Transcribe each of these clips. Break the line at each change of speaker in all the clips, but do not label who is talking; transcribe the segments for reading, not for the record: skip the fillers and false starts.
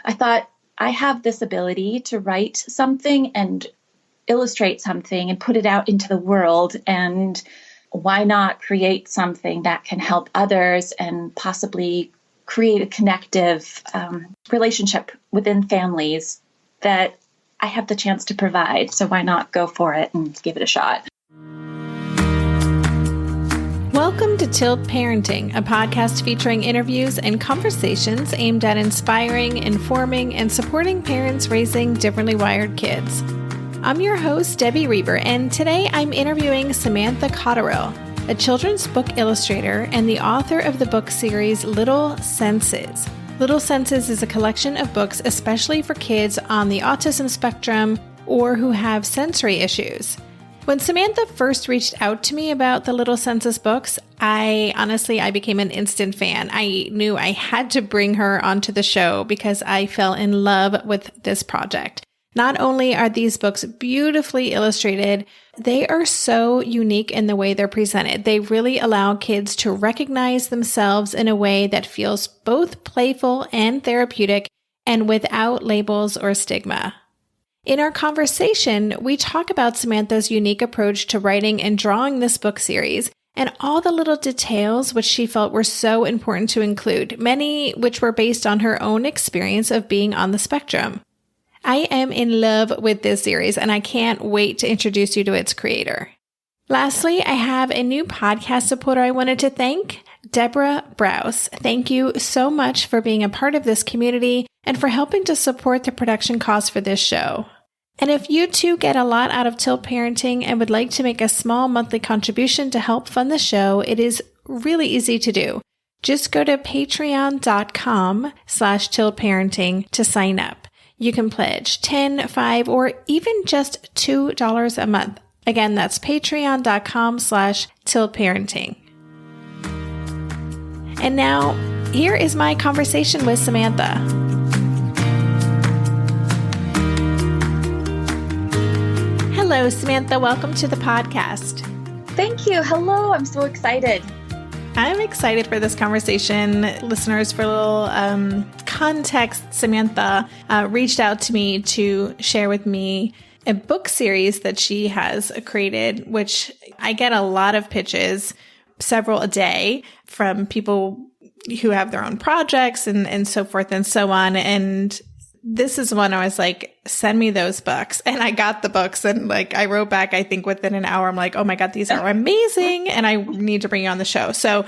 I thought, I have this ability to write something and illustrate something and put it out into the world. And why not create something that can help others and possibly create a connective relationship within families that I have the chance to provide. So why not go for it and give it a shot?
Welcome to Tilt Parenting, a podcast featuring interviews and conversations aimed at inspiring, informing, and supporting parents raising differently wired kids. I'm your host, Debbie Reber, and today I'm interviewing Samantha Cotterill, a children's book illustrator and the author of the book series Little Senses. Little Senses is a collection of books especially for kids on the autism spectrum or who have sensory issues. When Samantha first reached out to me about the Little Senses books, I became an instant fan. I knew I had to bring her onto the show because I fell in love with this project. Not only are these books beautifully illustrated, they are so unique in the way they're presented. They really allow kids to recognize themselves in a way that feels both playful and therapeutic and without labels or stigma. In our conversation, we talk about Samantha's unique approach to writing and drawing this book series and all the little details which she felt were so important to include, many which were based on her own experience of being on the spectrum. I am in love with this series, and I can't wait to introduce you to its creator. Lastly, I have a new podcast supporter I wanted to thank, Deborah Browse. Thank you so much for being a part of this community and for helping to support the production costs for this show. And if you too get a lot out of Tilt Parenting and would like to make a small monthly contribution to help fund the show, it is really easy to do. Just go to patreon.com/tiltparenting to sign up. You can pledge $10, $5, or even just $2 a month. Again, that's patreon.com/tiltparenting. And now, here is my conversation with Samantha. Hello, Samantha. Welcome to the podcast.
Thank you. Hello. I'm so excited.
I'm excited for this conversation. Listeners, for a little context, Samantha reached out to me to share with me a book series that she has created, which I get a lot of pitches, several a day, from people who have their own projects and so forth and so on. And this is one I was like, send me those books. And I got the books and I wrote back, I think within an hour, I'm like, oh my God, these are amazing. And I need to bring you on the show. So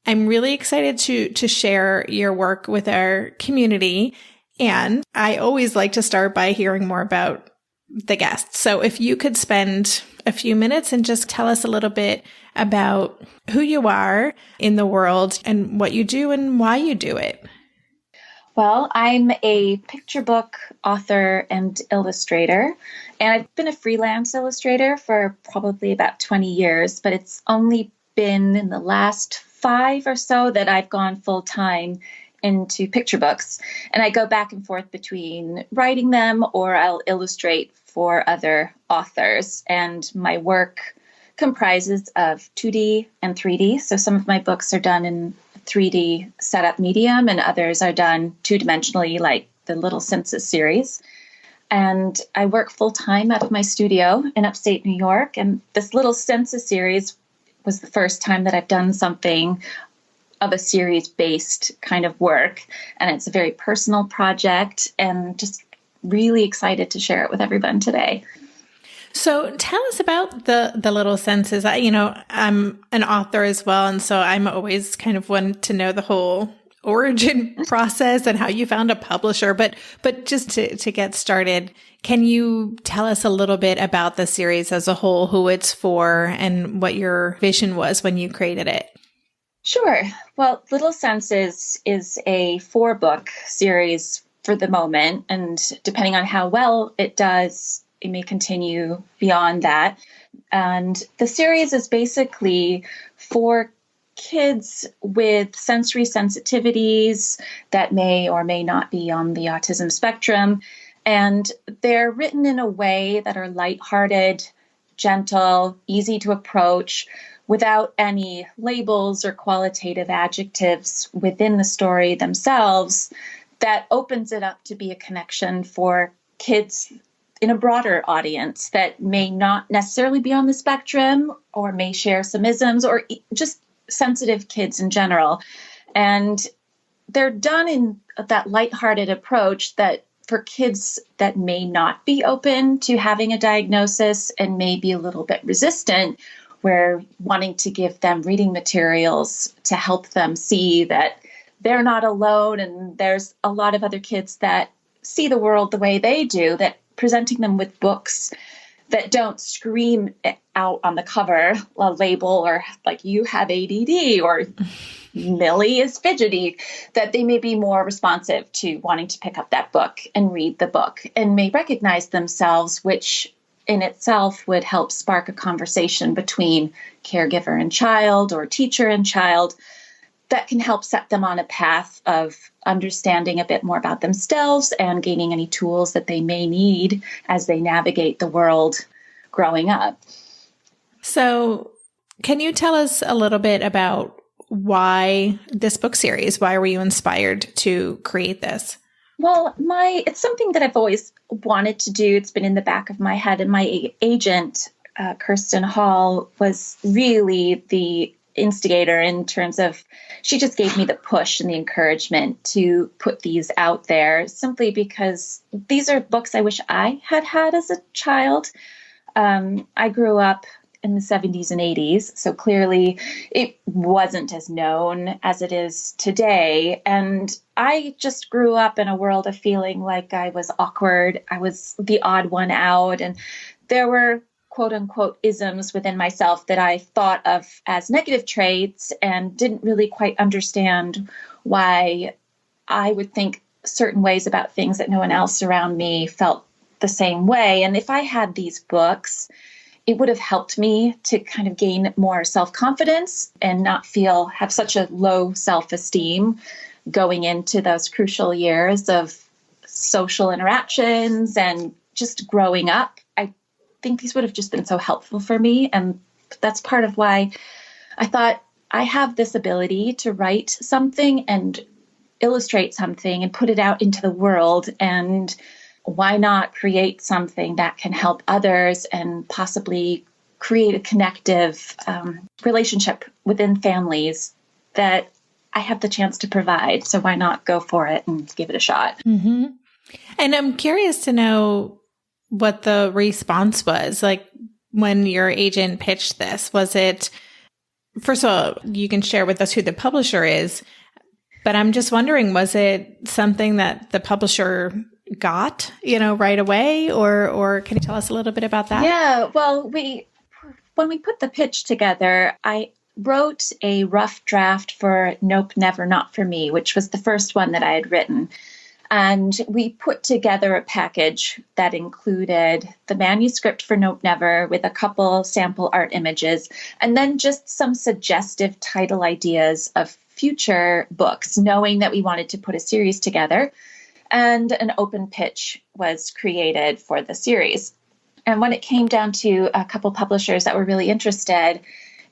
I'm really excited to share your work with our community. And I always like to start by hearing more about the guests. So if you could spend a few minutes and just tell us a little bit about who you are in the world and what you do and why you do it.
Well, I'm a picture book author and illustrator, and I've been a freelance illustrator for probably about 20 years, but it's only been in the last 5 or so that I've gone full-time into picture books. And I go back and forth between writing them or I'll illustrate for other authors. And my work comprises of 2D and 3D. So some of my books are done in 3D setup medium and others are done two-dimensionally, like the Little Senses series. And I work full-time out of my studio in upstate New York. And this Little Senses series was the first time that I've done something of a series-based kind of work. And it's a very personal project and just really excited to share it with everyone today.
So tell us about the Little Senses. I'm an author as well, and so I'm always kind of one to know the whole origin process and how you found a publisher. But just to get started, can you tell us a little bit about the series as a whole, who it's for, and what your vision was when you created it?
Sure. Well, Little Senses is a 4-book series for the moment, and depending on how well it does, it may continue beyond that. And the series is basically for kids with sensory sensitivities that may or may not be on the autism spectrum. And they're written in a way that are lighthearted, gentle, easy to approach, without any labels or qualitative adjectives within the story themselves that opens it up to be a connection for kids in a broader audience that may not necessarily be on the spectrum or may share some isms or just sensitive kids in general. And they're done in that lighthearted approach that for kids that may not be open to having a diagnosis and may be a little bit resistant, we're wanting to give them reading materials to help them see that they're not alone and there's a lot of other kids that see the world the way they do, that presenting them with books that don't scream out on the cover a label or like you have ADD or Millie is fidgety, that they may be more responsive to wanting to pick up that book and read the book and may recognize themselves, which in itself would help spark a conversation between caregiver and child or teacher and child that can help set them on a path of understanding a bit more about themselves and gaining any tools that they may need as they navigate the world growing up.
So can you tell us a little bit about why this book series? Why were you inspired to create this?
Well, it's something that I've always wanted to do. It's been in the back of my head, and my agent, Kirsten Hall, was really the instigator in terms of, she just gave me the push and the encouragement to put these out there simply because these are books I wish I had had as a child. I grew up in the 70s and 80s, so clearly it wasn't as known as it is today. And I just grew up in a world of feeling like I was awkward. I was the odd one out. And there were quote unquote isms within myself that I thought of as negative traits and didn't really quite understand why I would think certain ways about things that no one else around me felt the same way. And if I had these books, it would have helped me to kind of gain more self-confidence and not have such a low self-esteem going into those crucial years of social interactions and just growing up. I think these would have just been so helpful for me. And that's part of why I thought I have this ability to write something and illustrate something and put it out into the world. And why not create something that can help others and possibly create a connective relationship within families that I have the chance to provide. So why not go for it and give it a shot?
Mm-hmm. And I'm curious to know what the response was. Like when your agent pitched this, was it, first of all, you can share with us who the publisher is, but I'm just wondering, was it something that the publisher got, right away, or can you tell us a little bit about that?
Yeah, well, when we put the pitch together, I wrote a rough draft for Nope, Never, Not For Me, which was the first one that I had written. And we put together a package that included the manuscript for Nope, Never with a couple sample art images, and then just some suggestive title ideas of future books, knowing that we wanted to put a series together. And an open pitch was created for the series. And when it came down to a couple publishers that were really interested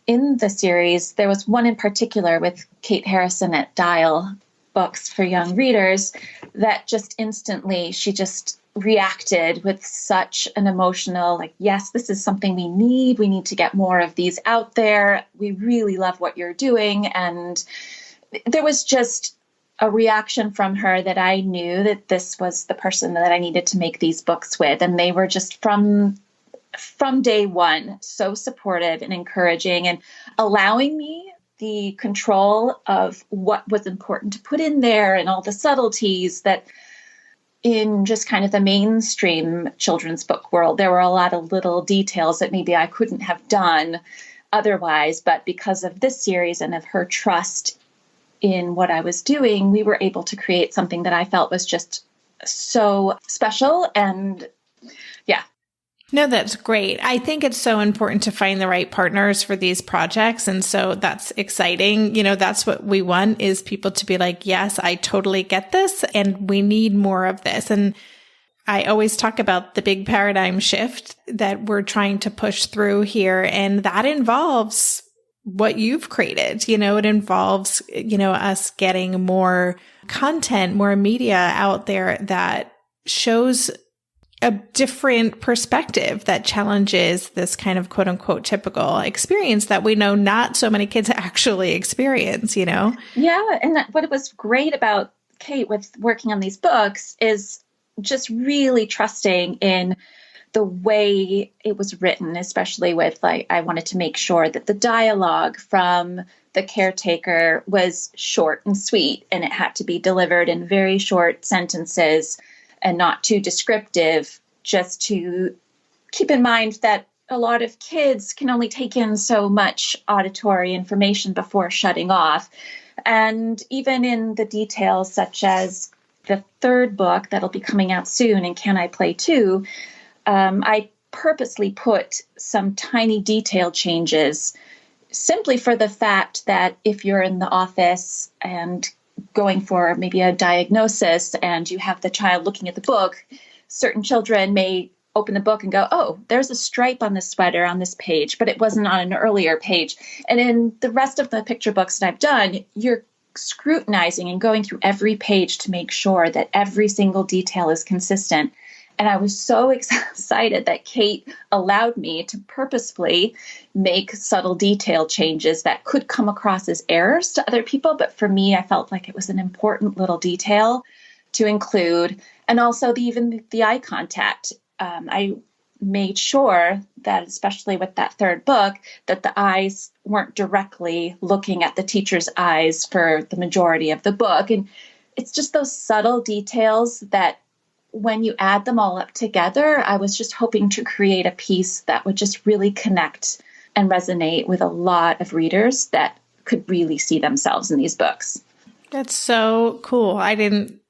in the series, there was one in particular with Kate Harrison at Dial Books for Young Readers that just instantly, she just reacted with such an emotional, like, yes, this is something we need. We need to get more of these out there. We really love what you're doing. And there was just a reaction from her that I knew that this was the person that I needed to make these books with. And they were just from day one, so supportive and encouraging and allowing me the control of what was important to put in there and all the subtleties that in just kind of the mainstream children's book world, there were a lot of little details that maybe I couldn't have done otherwise. But because of this series and of her trust in what I was doing, we were able to create something that I felt was just so special. And yeah.
No, that's great. I think it's so important to find the right partners for these projects. And so that's exciting. That's what we want, is people to be like, yes, I totally get this and we need more of this. And I always talk about the big paradigm shift that we're trying to push through here. And that involves what you've created. It involves, us getting more content, more media out there that shows a different perspective that challenges this kind of quote unquote typical experience that we know not so many kids actually experience, you know?
Yeah. And what was great about Kate with working on these books is just really trusting in the way it was written, especially with I wanted to make sure that the dialogue from the caretaker was short and sweet, and it had to be delivered in very short sentences and not too descriptive, just to keep in mind that a lot of kids can only take in so much auditory information before shutting off. And even in the details, such as the third book that'll be coming out soon, and Can I Play Too? I purposely put some tiny detail changes simply for the fact that if you're in the office and going for maybe a diagnosis and you have the child looking at the book, certain children may open the book and go, oh, there's a stripe on the sweater on this page, but it wasn't on an earlier page. And in the rest of the picture books that I've done, you're scrutinizing and going through every page to make sure that every single detail is consistent. And I was so excited that Kate allowed me to purposefully make subtle detail changes that could come across as errors to other people. But for me, I felt like it was an important little detail to include. And also even the eye contact. I made sure that, especially with that third book, that the eyes weren't directly looking at the teacher's eyes for the majority of the book. And it's just those subtle details that when you add them all up together, I was just hoping to create a piece that would just really connect and resonate with a lot of readers that could really see themselves in these books.
That's so cool. I didn't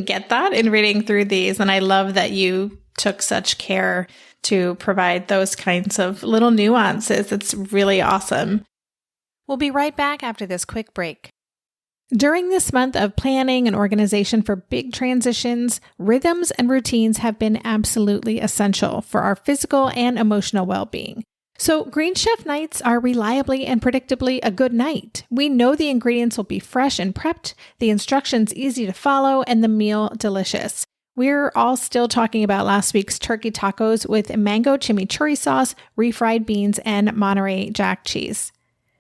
get that in reading through these. And I love that you took such care to provide those kinds of little nuances. It's really awesome. We'll be right back after this quick break. During this month of planning and organization for big transitions, rhythms and routines have been absolutely essential for our physical and emotional well-being. So Green Chef nights are reliably and predictably a good night. We know the ingredients will be fresh and prepped, the instructions easy to follow, and the meal delicious. We're all still talking about last week's turkey tacos with mango chimichurri sauce, refried beans, and Monterey Jack cheese.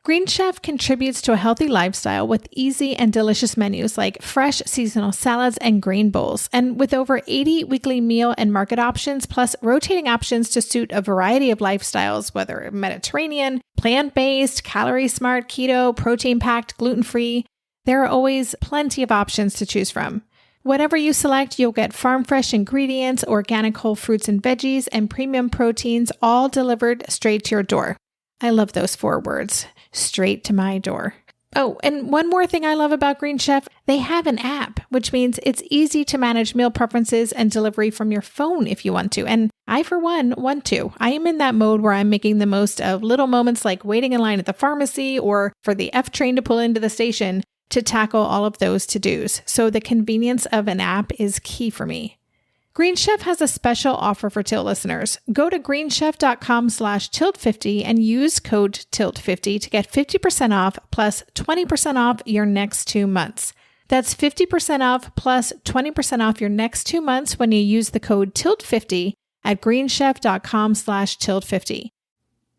Green Chef contributes to a healthy lifestyle with easy and delicious menus like fresh seasonal salads and grain bowls. And with over 80 weekly meal and market options, plus rotating options to suit a variety of lifestyles, whether Mediterranean, plant-based, calorie-smart, keto, protein-packed, gluten-free, there are always plenty of options to choose from. Whatever you select, you'll get farm-fresh ingredients, organic whole fruits and veggies, and premium proteins, all delivered straight to your door. I love those 4 words. Straight to my door. Oh, and one more thing I love about Green Chef, they have an app, which means it's easy to manage meal preferences and delivery from your phone if you want to. And I, for one, want to. I am in that mode where I'm making the most of little moments like waiting in line at the pharmacy or for the F train to pull into the station to tackle all of those to-dos. So the convenience of an app is key for me. Green Chef has a special offer for Tilt listeners. Go to greenchef.com/tilt50 and use code TILT50 to get 50% off plus 20% off your next 2 months. That's 50% off plus 20% off your next 2 months when you use the code TILT50 at greenchef.com/tilt50.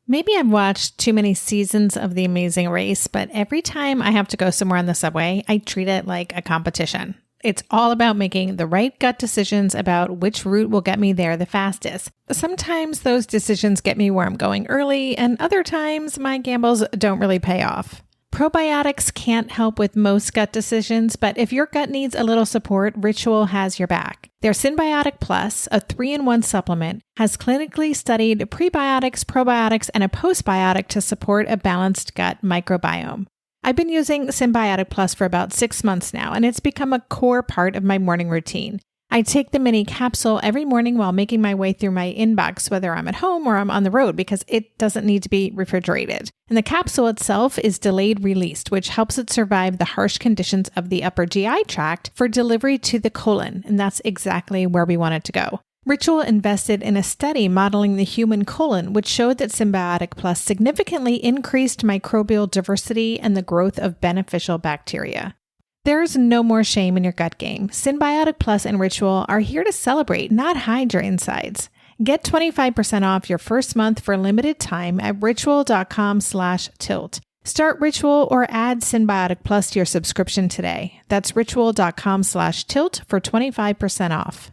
Maybe I've watched too many seasons of The Amazing Race, but every time I have to go somewhere on the subway, I treat it like a competition. It's all about making the right gut decisions about which route will get me there the fastest. Sometimes those decisions get me where I'm going early, and other times my gambles don't really pay off. Probiotics can't help with most gut decisions, but if your gut needs a little support, Ritual has your back. Their Symbiotic Plus, a 3-in-1 supplement, has clinically studied prebiotics, probiotics, and a postbiotic to support a balanced gut microbiome. I've been using Symbiotic Plus for about 6 months now, and it's become a core part of my morning routine. I take the mini capsule every morning while making my way through my inbox, whether I'm at home or I'm on the road, because it doesn't need to be refrigerated. And the capsule itself is delayed released, which helps it survive the harsh conditions of the upper GI tract for delivery to the colon, and that's exactly where we want it to go. Ritual invested in a study modeling the human colon, which showed that Symbiotic Plus significantly increased microbial diversity and the growth of beneficial bacteria. There's no more shame in your gut game. Synbiotic Plus and Ritual are here to celebrate, not hide your insides. Get 25% off your first month for a limited time at ritual.com/tilt. Start Ritual or add Synbiotic Plus to your subscription today. That's ritual.com/tilt for 25% off.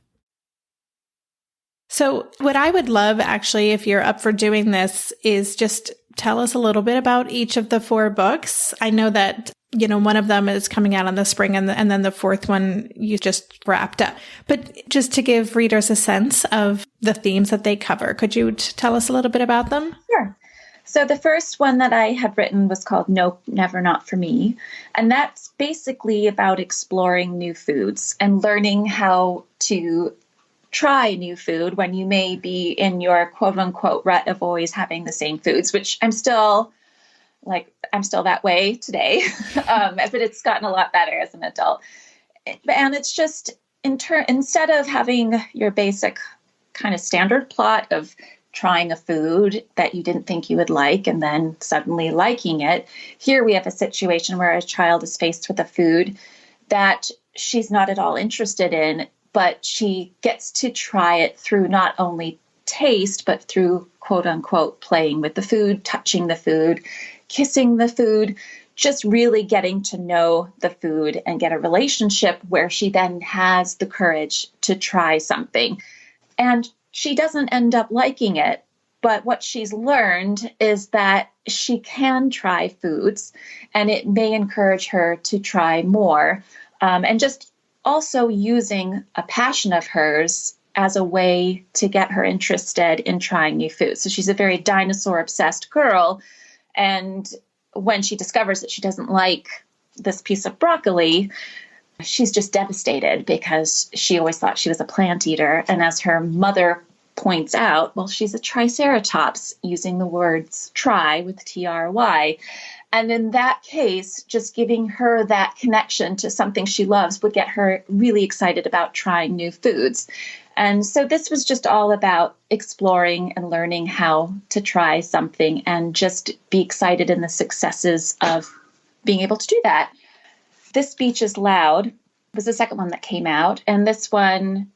So what I would love, actually, if you're up for doing this, is just tell us a little bit about each of the 4 books. I know that, one of them is coming out in the spring and then the 4th one you just wrapped up. But just to give readers a sense of the themes that they cover, could you tell us a little bit about them?
Sure. So the first one that I had written was called Nope, Never, Not For Me. And that's basically about exploring new foods and learning how to try new food when you may be in your quote unquote rut of always having the same foods, which I'm still that way today. But it's gotten a lot better as an adult. And it's just instead of having your basic kind of standard plot of trying a food that you didn't think you would like and then suddenly liking it, here we have a situation where a child is faced with a food that she's not at all interested in, but she gets to try it through not only taste, but through quote unquote playing with the food, touching the food, kissing the food, just really getting to know the food and get a relationship where she then has the courage to try something. And she doesn't end up liking it, but what she's learned is that she can try foods and it may encourage her to try more. And just also using a passion of hers as a way to get her interested in trying new foods. So she's a very dinosaur-obsessed girl. And when she discovers that she doesn't like this piece of broccoli, she's just devastated because she always thought she was a plant eater. And as her mother points out, well, she's a triceratops, using the words try with T-R-Y. And in that case, just giving her that connection to something she loves would get her really excited about trying new foods. And so this was just all about exploring and learning how to try something and just be excited in the successes of being able to do that. This Speech is Loud was the second one that came out. And this one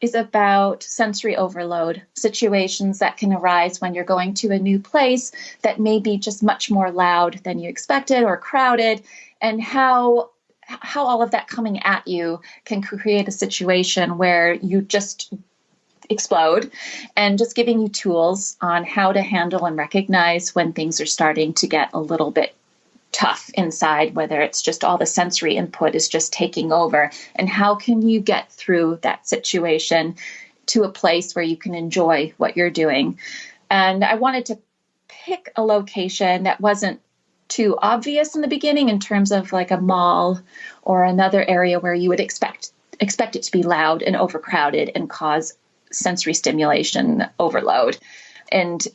is about sensory overload, situations that can arise when you're going to a new place that may be just much more loud than you expected or crowded, and how all of that coming at you can create a situation where you just explode, and just giving you tools on how to handle and recognize when things are starting to get a little bit tough inside, whether it's just all the sensory input is just taking over, and how can you get through that situation to a place where you can enjoy what you're doing. And I wanted to pick a location that wasn't too obvious in the beginning in terms of like a mall or another area where you would expect it to be loud and overcrowded and cause sensory stimulation overload. And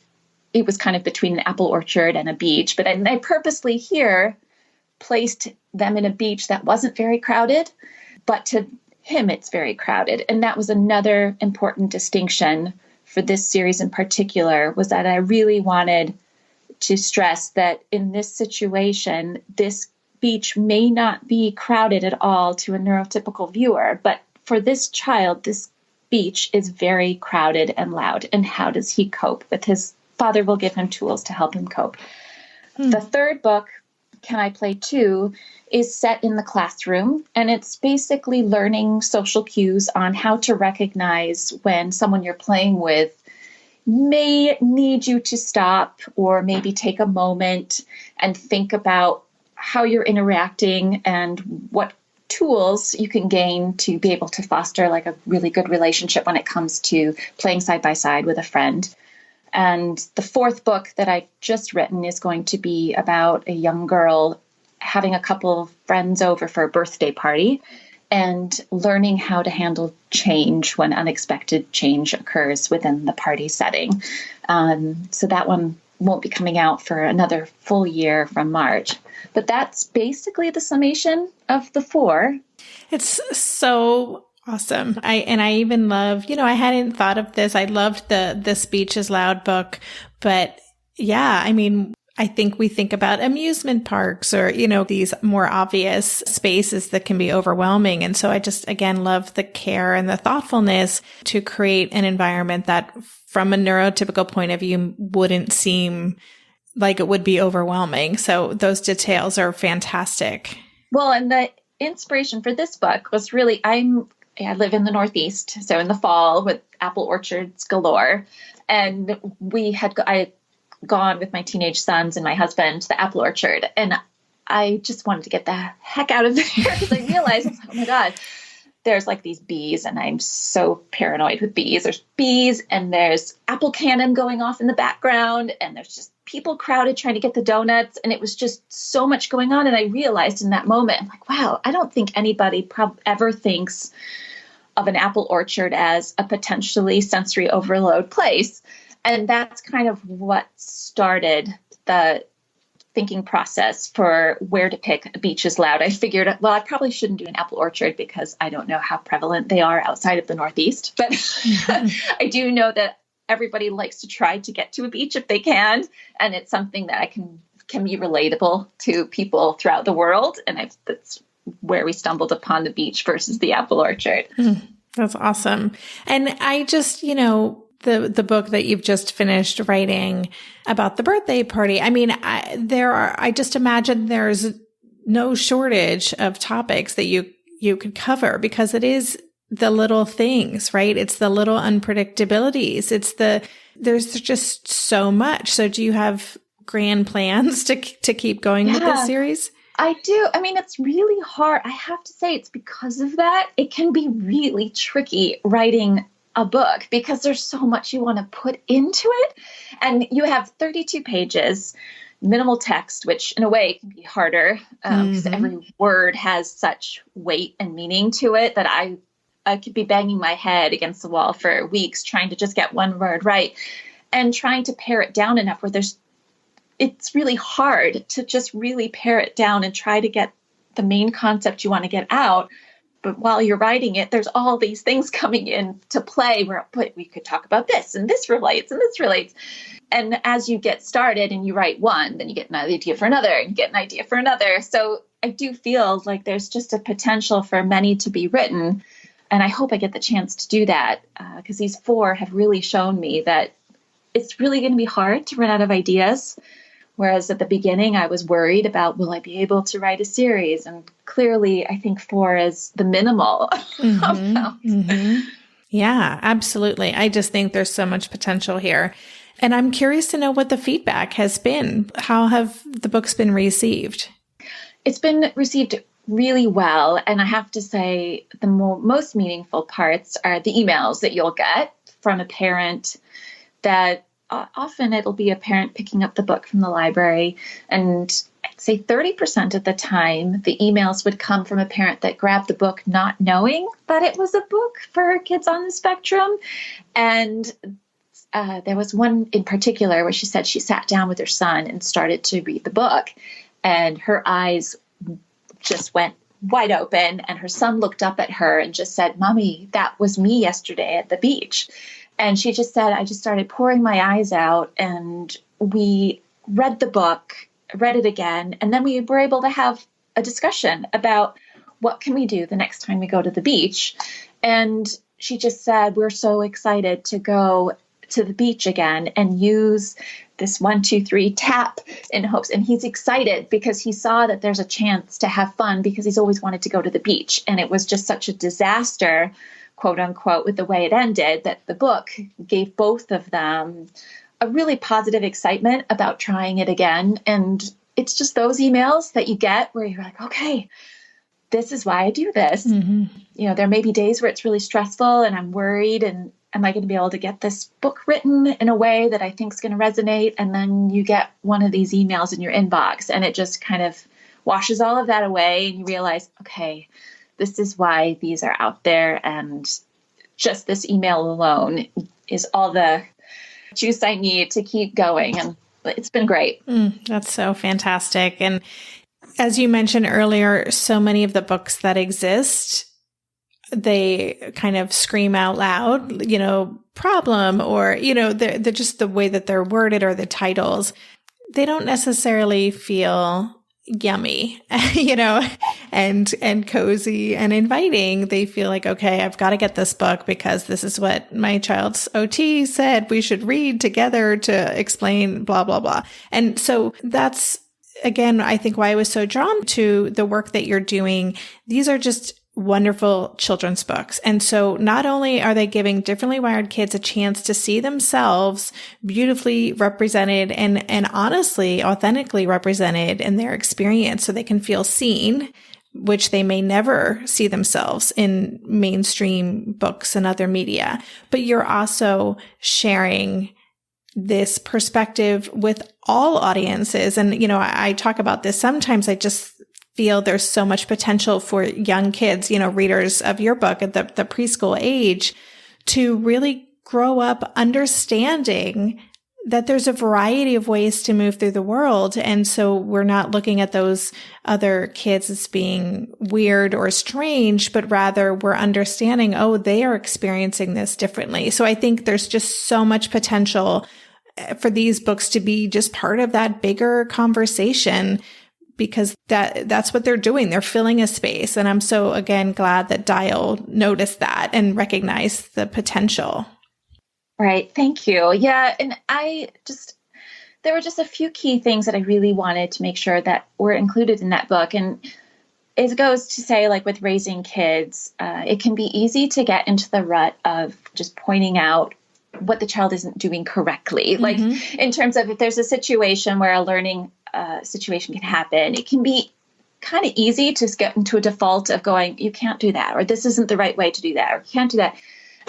it was kind of between an apple orchard and a beach. But I purposely here placed them in a beach that wasn't very crowded, but to him, it's very crowded. And that was another important distinction for this series in particular, was that I really wanted to stress that in this situation, this beach may not be crowded at all to a neurotypical viewer, but for this child, this beach is very crowded and loud. And how does he cope? With his father will give him tools to help him cope. The third book, Can I Play Too, is set in the classroom, and it's basically learning social cues on how to recognize when someone you're playing with may need you to stop or maybe take a moment and think about how you're interacting and what tools you can gain to be able to foster like a really good relationship when it comes to playing side by side with a friend. And the fourth book that I've just written is going to be about a young girl having a couple of friends over for a birthday party and learning how to handle change when unexpected change occurs within the party setting. So that one won't be coming out for another full year from March. But that's basically the summation of the 4.
It's so awesome. I even love, I hadn't thought of this. I loved the Speech is Loud book, but yeah, I mean, I think we think about amusement parks or, these more obvious spaces that can be overwhelming. And so I just, again, love the care and the thoughtfulness to create an environment that from a neurotypical point of view wouldn't seem like it would be overwhelming. So those details are fantastic.
Well, and the inspiration for this book was really, I live in the Northeast. So in the fall with apple orchards galore. And I had gone with my teenage sons and my husband to the apple orchard. And I just wanted to get the heck out of there because I realized, oh my God, there's like these bees and I'm so paranoid with bees. There's bees and there's apple cannon going off in the background and there's just people crowded trying to get the donuts. And it was just so much going on. And I realized in that moment, I'm like, wow, I don't think anybody ever thinks of an apple orchard as a potentially sensory overload place. And that's kind of what started the thinking process for where to pick beaches loud. I figured, well, I probably shouldn't do an apple orchard because I don't know how prevalent they are outside of the Northeast. But I do know that everybody likes to try to get to a beach if they can. And it's something that can be relatable to people throughout the world. And that's where we stumbled upon the beach versus the apple orchard.
That's awesome. And I just, the book that you've just finished writing about the birthday party. I mean, I just imagine there's no shortage of topics that you could cover because it is the little things, right? It's the little unpredictabilities. There's just so much. So do you have grand plans to keep going with this series?
I do. I mean, it's really hard. I have to say it's because of that. It can be really tricky writing a book because there's so much you want to put into it. And you have 32 pages, minimal text, which in a way can be harder because every word has such weight and meaning to it that I could be banging my head against the wall for weeks trying to just get one word right and trying to pare it down enough where it's really hard to just really pare it down and try to get the main concept you want to get out. But while you're writing it, there's all these things coming in to play where we could talk about this and this relates and this relates. And as you get started and you write one, then you get an idea for another and you get an idea for another. So I do feel like there's just a potential for many to be written. And I hope I get the chance to do that because these 4 have really shown me that it's really going to be hard to run out of ideas. Whereas at the beginning, I was worried about, will I be able to write a series? And clearly, I think 4 is the minimal amount.
Yeah, absolutely. I just think there's so much potential here. And I'm curious to know what the feedback has been. How have the books been received?
It's been received really well. And I have to say the most meaningful parts are the emails that you'll get from a parent that often it'll be a parent picking up the book from the library. And I'd say 30% of the time, the emails would come from a parent that grabbed the book not knowing that it was a book for kids on the spectrum. And there was one in particular where she said she sat down with her son and started to read the book. And her eyes just went wide open. And her son looked up at her and just said, "Mommy, that was me yesterday at the beach." And she just said, I just started pouring my eyes out and we read the book, read it again. And then we were able to have a discussion about what can we do the next time we go to the beach. And she just said, we're so excited to go to the beach again and use this 1, 2, 3 tap in hopes. And he's excited because he saw that there's a chance to have fun because he's always wanted to go to the beach. And it was just such a disaster, quote unquote, with the way it ended, that the book gave both of them a really positive excitement about trying it again. And it's just those emails that you get where you're like, okay, this is why I do this. There may be days where it's really stressful and I'm worried and am I going to be able to get this book written in a way that I think is going to resonate? And then you get one of these emails in your inbox and it just kind of washes all of that away and you realize, okay, this is why these are out there. And just this email alone is all the juice I need to keep going. And it's been great.
That's so fantastic. And as you mentioned earlier, so many of the books that exist, they kind of scream out loud, problem, or, they're just the way that they're worded or the titles. they don't necessarily feel yummy, and cozy and inviting. They feel like, okay, I've got to get this book because this is what my child's OT said we should read together to explain blah, blah, blah. And so that's, again, I think why I was so drawn to the work that you're doing. These are just wonderful children's books. And so not only are they giving differently wired kids a chance to see themselves beautifully represented and honestly, authentically represented in their experience so they can feel seen, which they may never see themselves in mainstream books and other media, but you're also sharing this perspective with all audiences. And, I talk about this sometimes. I just feel there's so much potential for young kids, readers of your book at the preschool age to really grow up understanding that there's a variety of ways to move through the world. And so we're not looking at those other kids as being weird or strange, but rather we're understanding, oh, they are experiencing this differently. So I think there's just so much potential for these books to be just part of that bigger conversation, because that's what they're doing. They're filling a space. And I'm so, again, glad that Dial noticed that and recognized the potential.
Right. Thank you. Yeah. And there were just a few key things that I really wanted to make sure that were included in that book. And it goes to say, like with raising kids, it can be easy to get into the rut of just pointing out what the child isn't doing correctly. Mm-hmm. Like in terms of if there's a situation where a learning situation can happen, it can be kind of easy to get into a default of going, you can't do that, or this isn't the right way to do that, or you can't do that.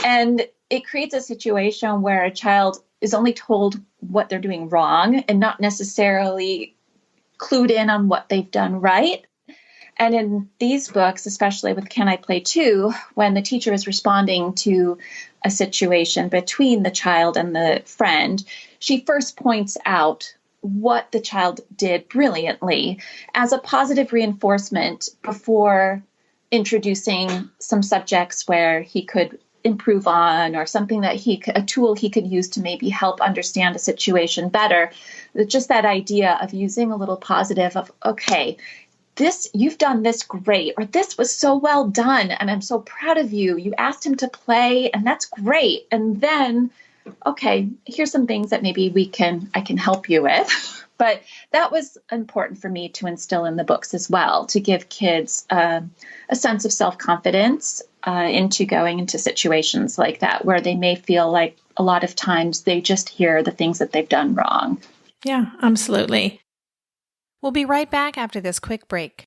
And it creates a situation where a child is only told what they're doing wrong and not necessarily clued in on what they've done right. And in these books, especially with Can I Play Too, when the teacher is responding to a situation between the child and the friend, she first points out what the child did brilliantly as a positive reinforcement before introducing some subjects where he could improve on, or something that a tool he could use to maybe help understand a situation better. Just that idea of using a little positive of, okay, you've done this great, or this was so well done, and I'm so proud of you. You asked him to play, and that's great. And then, okay, here's some things that maybe I can help you with. But that was important for me to instill in the books as well, to give kids a sense of self-confidence into going into situations like that, where they may feel like a lot of times they just hear the things that they've done wrong.
Yeah, absolutely. We'll be right back after this quick break.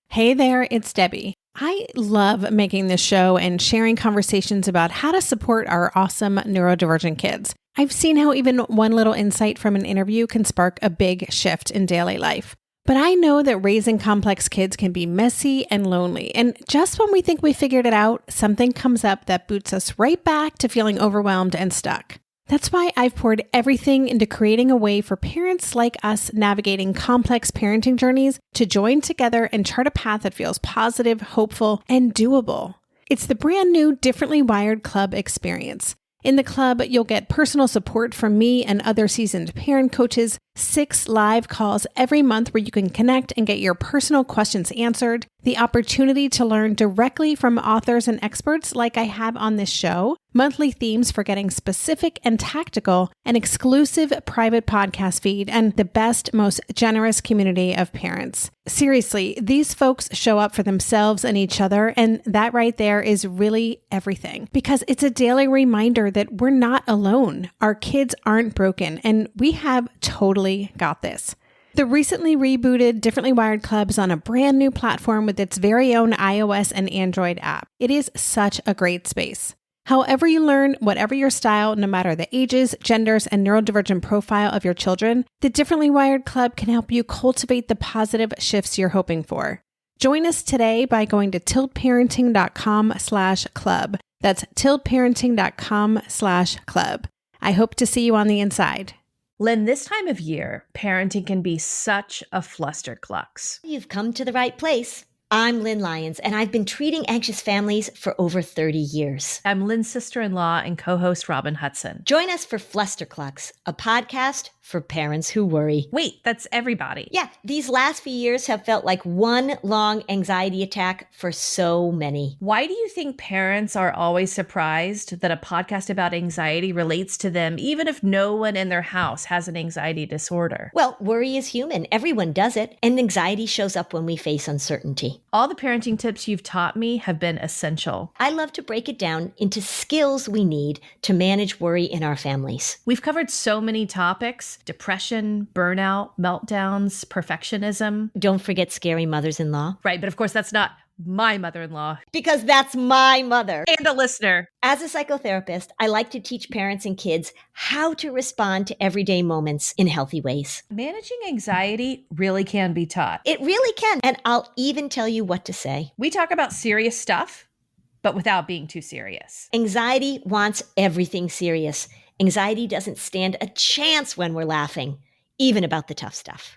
Hey there, it's Debbie. I love making this show and sharing conversations about how to support our awesome neurodivergent kids. I've seen how even one little insight from an interview can spark a big shift in daily life. But I know that raising complex kids can be messy and lonely. And just when we think we figured it out, something comes up that boots us right back to feeling overwhelmed and stuck. That's why I've poured everything into creating a way for parents like us navigating complex parenting journeys to join together and chart a path that feels positive, hopeful, and doable. It's the brand new Differently Wired Club experience. In the club, you'll get personal support from me and other seasoned parent coaches, 6 live calls every month where you can connect and get your personal questions answered, the opportunity to learn directly from authors and experts like I have on this show, monthly themes for getting specific and tactical, an exclusive private podcast feed, and the best, most generous community of parents. Seriously, these folks show up for themselves and each other, and that right there is really everything, because it's a daily reminder that we're not alone. Our kids aren't broken, and we have totally got this. The recently rebooted Differently Wired Club is on a brand new platform with its very own iOS and Android app. It is such a great space. However you learn, whatever your style, no matter the ages, genders, and neurodivergent profile of your children, the Differently Wired Club can help you cultivate the positive shifts you're hoping for. Join us today by going to tiltparenting.com/club. That's tiltparenting.com/club. I hope to see you on the inside.
Lynn, this time of year, parenting can be such a flusterclux.
You've come to the right place.
I'm Lynn Lyons, and I've been treating anxious families for over 30 years.
I'm Lynn's sister-in-law and co-host Robin Hudson.
Join us for Flusterclux, a podcast for parents who worry.
Wait, that's everybody.
Yeah, these last few years have felt like one long anxiety attack for so many.
Why do you think parents are always surprised that a podcast about anxiety relates to them, even if no one in their house has an anxiety disorder?
Well, worry is human. Everyone does it. And anxiety shows up when we face uncertainty.
All the parenting tips you've taught me have been essential.
I love to break it down into skills we need to manage worry in our families.
We've covered so many topics: depression, burnout, meltdowns, perfectionism.
Don't forget scary mothers-in-law.
Right, but of course that's not my mother-in-law.
Because that's my mother.
And a listener.
As a psychotherapist, I like to teach parents and kids how to respond to everyday moments in healthy ways.
Managing anxiety really can be taught.
It really can. And I'll even tell you what to say.
We talk about serious stuff, but without being too serious.
Anxiety wants everything serious. Anxiety doesn't stand a chance when we're laughing, even about the tough stuff.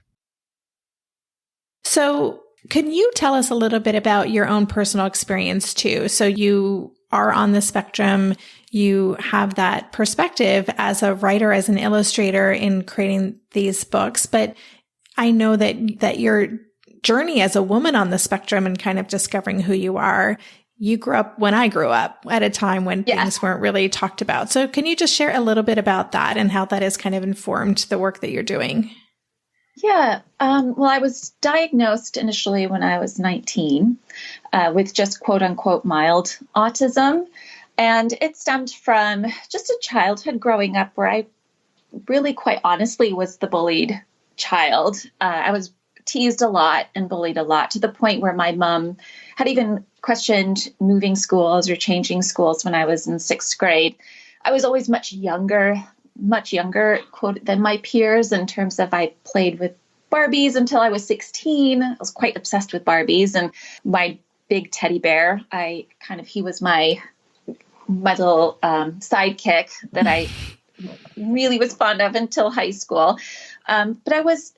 So, can you tell us a little bit about your own personal experience too? So you are on the spectrum, you have that perspective as a writer, as an illustrator in creating these books, but I know that your journey as a woman on the spectrum and kind of discovering who you are, you grew up when I grew up at a time when things weren't really talked about. So can you just share a little bit about that and how that has kind of informed the work that you're doing?
Yeah. Well, I was diagnosed initially when I was 19 with just quote unquote mild autism. And it stemmed from just a childhood growing up where I really quite honestly was the bullied child. I was teased a lot and bullied a lot to the point where my mom had even questioned moving schools or changing schools when I was in 6th grade. I was always much younger, quote, than my peers in terms of I played with Barbies until I was 16. I was quite obsessed with Barbies, and my big teddy bear, he was my little sidekick that I really was fond of until high school. But I was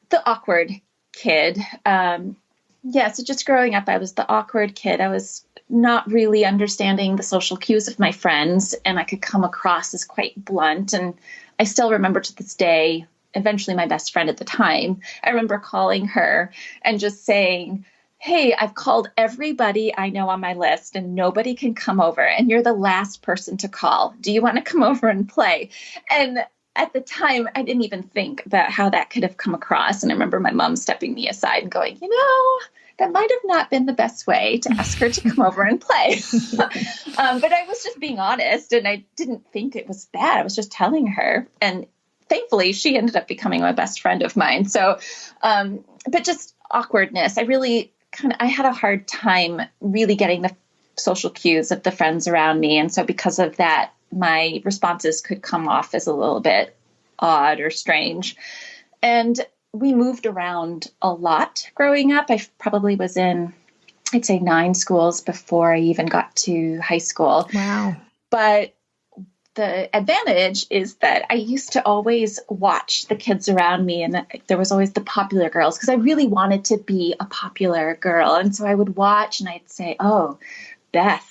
the awkward kid. So just growing up, I was the awkward kid. I was not really understanding the social cues of my friends, and I could come across as quite blunt. And I still remember to this day, eventually my best friend at the time, I remember calling her and just saying, "Hey, I've called everybody I know on my list and nobody can come over, and you're the last person to call. Do you want to come over and play?" And at the time, I didn't even think about how that could have come across. And I remember my mom stepping me aside and going, that might have not been the best way to ask her to come over and play. But I was just being honest, and I didn't think it was bad. I was just telling her. And thankfully, she ended up becoming my best friend of mine. So, but just awkwardness. I had a hard time really getting the social cues of the friends around me. And so because of that, my responses could come off as a little bit odd or strange. And we moved around a lot growing up. I probably was in, I'd say 9 schools before I even got to high school.
Wow.
But the advantage is that I used to always watch the kids around me, and there was always the popular girls because I really wanted to be a popular girl. And so I would watch and I'd say, "Oh, Beth,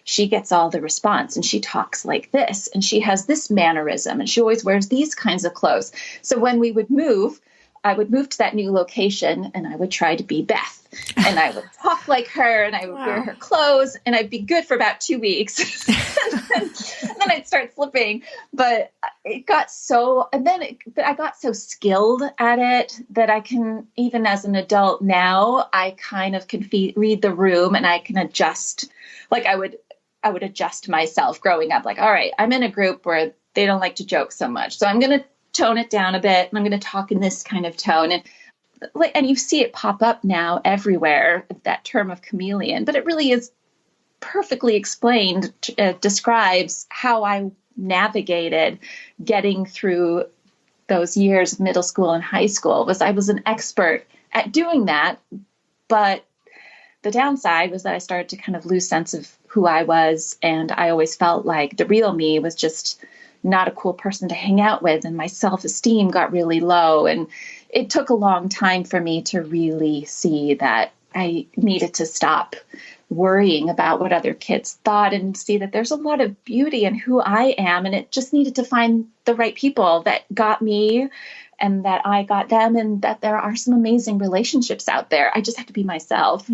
she gets all the response and she talks like this and she has this mannerism and she always wears these kinds of clothes." So when we would move, I would move to that new location and I would try to be Beth, and I would talk like her and I would wear her clothes, and I'd be good for about 2 weeks. and then I'd start flipping, but I got so skilled at it that I can, even as an adult now, I kind of can read the room and I can adjust. Like I would adjust myself growing up. Like, all right, I'm in a group where they don't like to joke so much, so I'm going to tone it down a bit, and I'm going to talk in this kind of tone. And you see it pop up now everywhere, that term of chameleon, but it really is perfectly explained, describes how I navigated getting through those years of middle school and high school. I was an expert at doing that, but the downside was that I started to kind of lose sense of who I was, and I always felt like the real me was just not a cool person to hang out with, and my self-esteem got really low. And it took a long time for me to really see that I needed to stop worrying about what other kids thought and see that there's a lot of beauty in who I am. And it just needed to find the right people that got me and that I got them, and that there are some amazing relationships out there. I just have to be myself.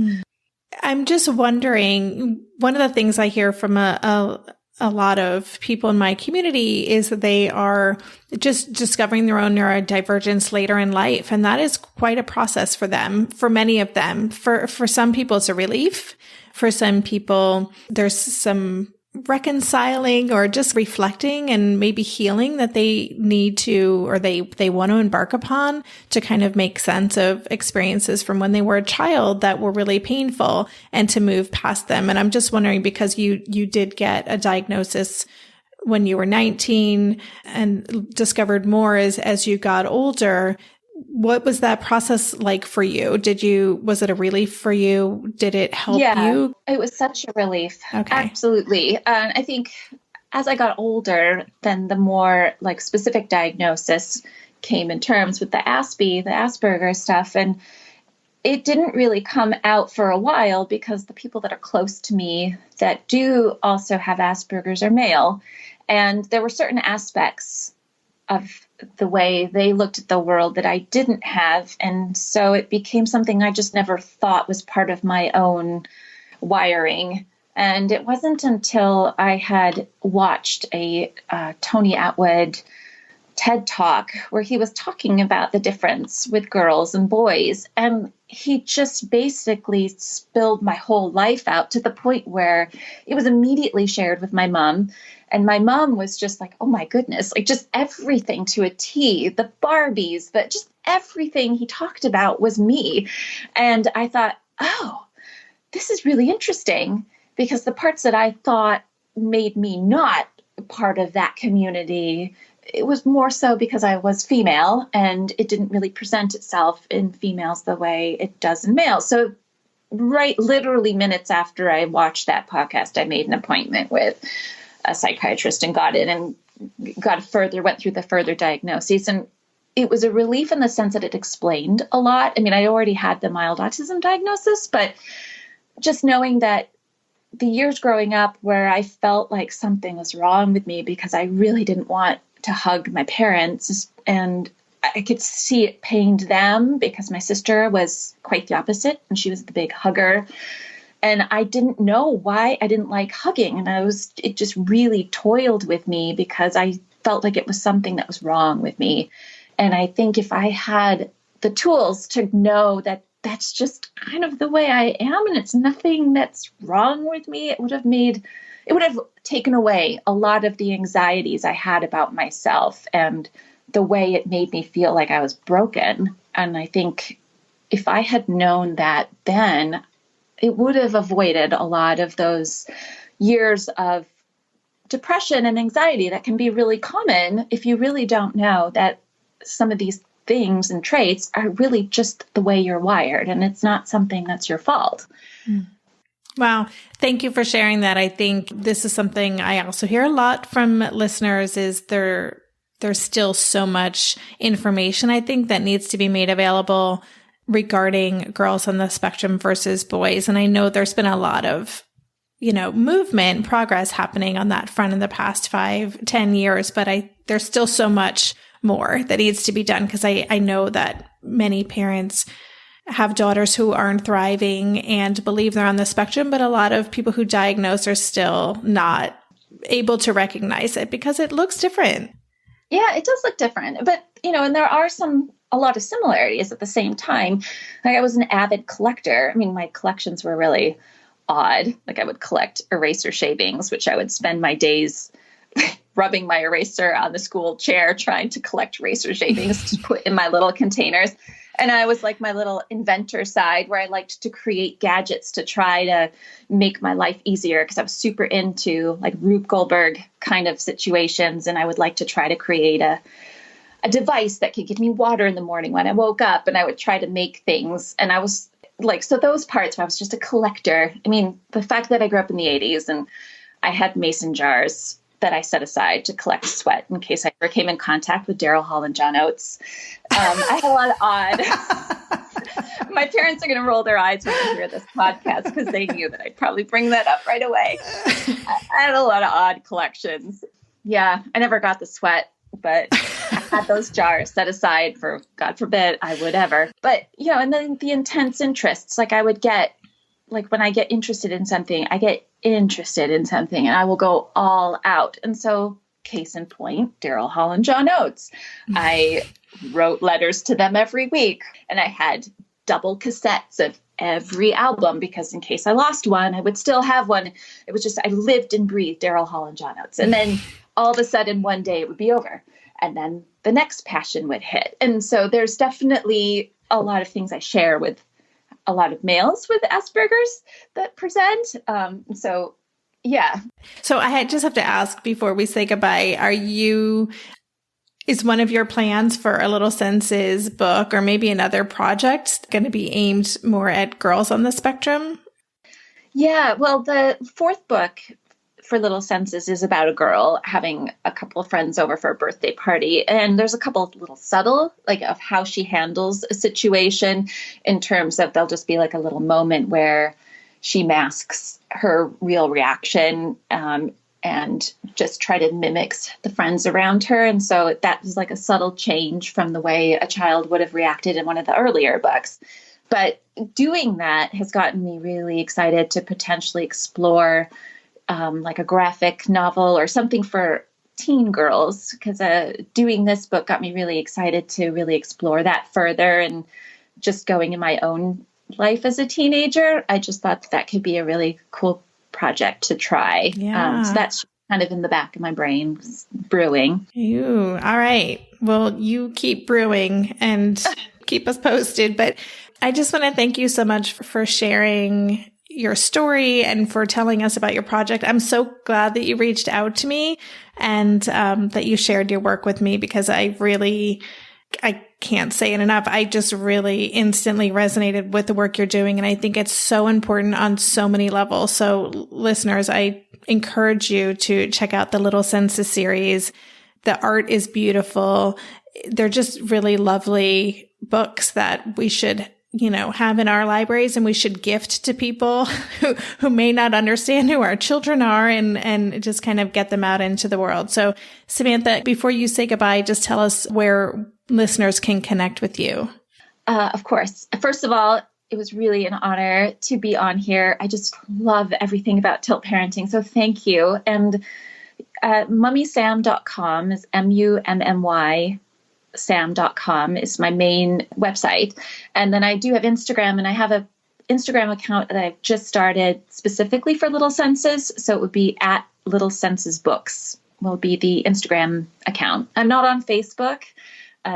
I'm just wondering, one of the things I hear from a lot of people in my community is that they are just discovering their own neurodivergence later in life. And that is quite a process for them, for many of them. For some people, it's a relief. For some people, there's some reconciling or just reflecting and maybe healing that they need to, or they want to embark upon to kind of make sense of experiences from when they were a child that were really painful and to move past them. And I'm just wondering, because you did get a diagnosis when you were 19 and discovered more as you got older. What was that process like for you? Was it a relief for you? Did it help you?
It was such a relief.
Okay.
Absolutely. I think as I got older, then the more like specific diagnosis came in terms with the Asperger stuff. And it didn't really come out for a while because the people that are close to me that do also have Asperger's are male. And there were certain aspects of the way they looked at the world that I didn't have. And so it became something I just never thought was part of my own wiring. And it wasn't until I had watched a Tony Atwood TED Talk where he was talking about the difference with girls and boys. And he just basically spilled my whole life out to the point where it was immediately shared with my mom. And my mom was just like, oh my goodness, like just everything to a T, the Barbies, but just everything he talked about was me. And I thought, oh, this is really interesting, because the parts that I thought made me not part of that community, it was more so because I was female and it didn't really present itself in females the way it does in males. So right, literally minutes after I watched that podcast, I made an appointment with a psychiatrist and got in and went through the further diagnoses. And it was a relief in the sense that it explained a lot. I mean, I already had the mild autism diagnosis, but just knowing that the years growing up where I felt like something was wrong with me because I really didn't want to hug my parents, and I could see it pained them because my sister was quite the opposite and she was the big hugger. And I didn't know why I didn't like hugging. And it just really toiled with me because I felt like it was something that was wrong with me. And I think if I had the tools to know that that's just kind of the way I am and it's nothing that's wrong with me, it would have taken away a lot of the anxieties I had about myself and the way it made me feel like I was broken. And I think if I had known that then, it would have avoided a lot of those years of depression and anxiety that can be really common if you really don't know that some of these things and traits are really just the way you're wired, and it's not something that's your fault.
Wow. Thank you for sharing that. I think this is something I also hear a lot from listeners is there's still so much information, I think, that needs to be made available regarding girls on the spectrum versus boys. And I know there's been a lot of, movement, progress happening on that front in the past 5-10 years, but there's still so much more that needs to be done, because I know that many parents have daughters who aren't thriving and believe they're on the spectrum, but a lot of people who diagnose are still not able to recognize it because it looks different.
Yeah, it does look different, but, and there are a lot of similarities at the same time. Like I was an avid collector. I mean, my collections were really odd. Like I would collect eraser shavings, which I would spend my days rubbing my eraser on the school chair, trying to collect eraser shavings to put in my little containers. And I was like my little inventor side where I liked to create gadgets to try to make my life easier, because I was super into like Rube Goldberg kind of situations. And I would like to try to create a device that could give me water in the morning when I woke up, and I would try to make things. And I was like, so those parts where I was just a collector. I mean, the fact that I grew up in the 80s and I had mason jars that I set aside to collect sweat in case I ever came in contact with Daryl Hall and John Oates. I had a lot of odd My parents are going to roll their eyes when they hear this podcast because they knew that I'd probably bring that up right away. I had a lot of odd collections. Yeah, I never got the sweat, but I had those jars set aside for, God forbid, I would ever. But, and then the intense interests, like I would get, like when I get interested in something, I get interested in something and I will go all out. And so, case in point, Daryl Hall and John Oates. I wrote letters to them every week and I had double cassettes of every album because in case I lost one, I would still have one. It was just, I lived and breathed Daryl Hall and John Oates. And then all of a sudden one day it would be over and then the next passion would hit. And so there's definitely a lot of things I share with a lot of males with Asperger's that present. Yeah.
So I just have to ask before we say goodbye, is one of your plans for a Little Senses book or maybe another project going to be aimed more at girls on the spectrum?
Yeah, well, the fourth book for Little Senses is about a girl having a couple of friends over for a birthday party. And there's a couple of little subtle, like of how she handles a situation in terms of there'll just be like a little moment where she masks her real reaction and just try to mimic the friends around her. And so that was like a subtle change from the way a child would have reacted in one of the earlier books. But doing that has gotten me really excited to potentially explore like a graphic novel or something for teen girls, because doing this book got me really excited to really explore that further. And just going in my own life as a teenager, I just thought that could be a really cool project to try.
Yeah.
So that's kind of in the back of my brain, brewing.
Ooh, all right. Well, you keep brewing and keep us posted. But I just want to thank you so much for sharing your story and for telling us about your project. I'm so glad that you reached out to me and that you shared your work with me, because I can't say it enough. I just really instantly resonated with the work you're doing. And I think it's so important on so many levels. So listeners, I encourage you to check out the Little Senses series. The art is beautiful. They're just really lovely books that we should have in our libraries, and we should gift to people who may not understand who our children are, and just kind of get them out into the world. So Samantha, before you say goodbye, just tell us where listeners can connect with you.
Of course. First of all, it was really an honor to be on here. I just love everything about Tilt Parenting. So thank you. And mummysam.com is MUMMY. Sam.com is my main website. And then I do have Instagram, and I have an Instagram account that I've just started specifically for Little Senses. So it would be at Little Senses Books will be the Instagram account. I'm not on Facebook.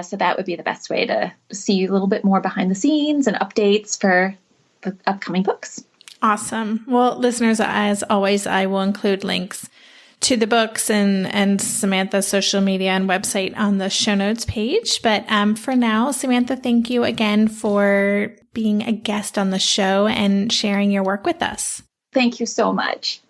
So that would be the best way to see a little bit more behind the scenes and updates for the upcoming books.
Awesome. Well, listeners, as always, I will include links to the books and Samantha's social media and website on the show notes page. But for now, Samantha, thank you again for being a guest on the show and sharing your work with us.
Thank you so much.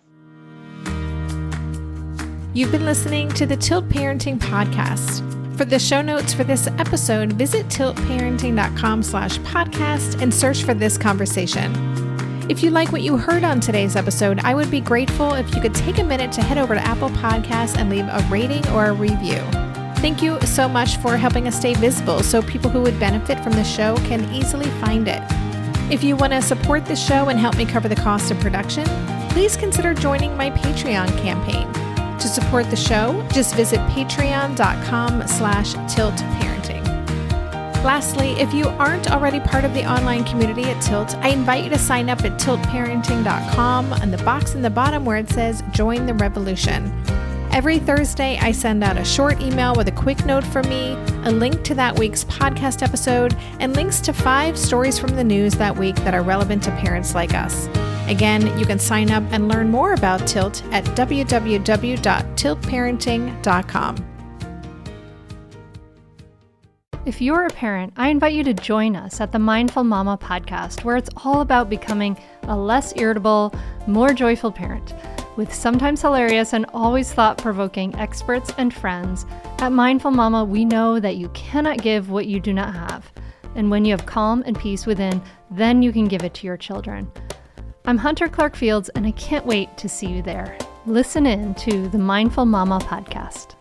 You've been listening to the Tilt Parenting Podcast. For the show notes for this episode, visit tiltparenting.com/podcast and search for this conversation. If you like what you heard on today's episode, I would be grateful if you could take a minute to head over to Apple Podcasts and leave a rating or a review. Thank you so much for helping us stay visible so people who would benefit from the show can easily find it. If you want to support the show and help me cover the cost of production, please consider joining my Patreon campaign. To support the show, just visit patreon.com/tiltparenting. Lastly, if you aren't already part of the online community at Tilt, I invite you to sign up at tiltparenting.com on the box in the bottom where it says Join the Revolution. Every Thursday, I send out a short email with a quick note from me, a link to that week's podcast episode, and links to 5 stories from the news that week that are relevant to parents like us. Again, you can sign up and learn more about Tilt at www.tiltparenting.com.
If you're a parent, I invite you to join us at the Mindful Mama podcast, where it's all about becoming a less irritable, more joyful parent. With sometimes hilarious and always thought-provoking experts and friends, at Mindful Mama, we know that you cannot give what you do not have. And when you have calm and peace within, then you can give it to your children. I'm Hunter Clark-Fields, and I can't wait to see you there. Listen in to the Mindful Mama podcast.